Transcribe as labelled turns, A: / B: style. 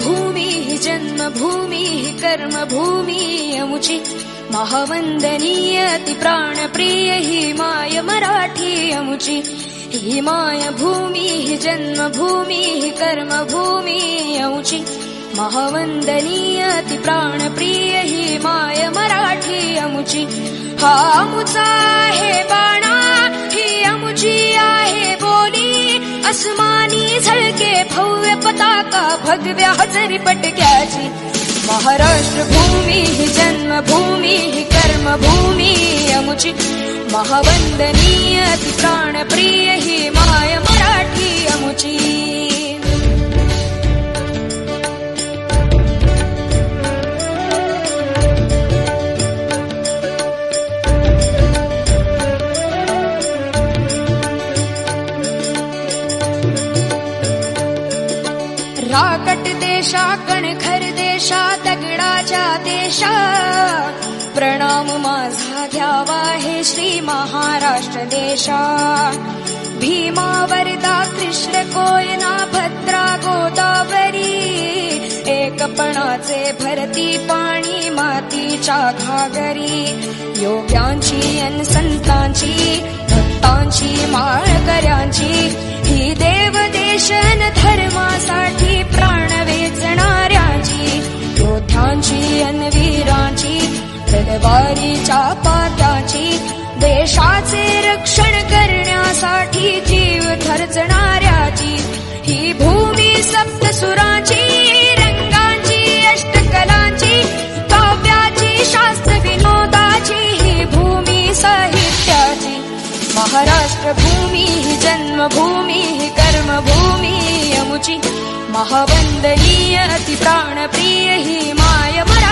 A: भूमी जन्मभूमी कर्मभूमी अमुची महावंदनीय अति प्राणप्रिय ही माय मराठी अमुची ही माय भूमी जन्मभूमी कर्मभूमी अमुची महावंदनीय अति प्राणप्रिय ही माय मराठी अमुची हा अमुचा आहे बाणा ही अमुची आहे बोली अस्मानी झळके भव्य पताका भगव्या हजरी पटक्याची महाराष्ट्र भूमी ही जन्मभूमी ही कर्मभूमी अमुची महावंदनीय अति प्राणप्रिय ही माय मराठी अमुची राकट देशा कणखर देशा दगडाच्या देशा प्रणाम माझा घ्यावा हे श्री महाराष्ट्र देशा भीमा वरदा कृष्ण कोयना भद्रा गोदावरी एकपणाचे भरती पाणी मातीच्या घागरी योग्यांची अन संतांची भक्तांची माळकऱ्यांची ही देव देशन धर्मासाठी प्राण वेचणाऱ्यांची योद्ध्यांची अन वीरांची तलवारीच्या पात्याची देशाचे रक्षण करण्यासाठी जीव खर्चणाऱ्याची ही भूमी सप्तसुरांची रंगांची अष्टकलांची काव्याची शास्त्र विनोदाची ही भूमी साहित्याची महाराष्ट्र भूमी ही जन्मभूमी ही कर्मभूमी अमुची महावंदनीय अति प्राणप्रिय ही माय मराठी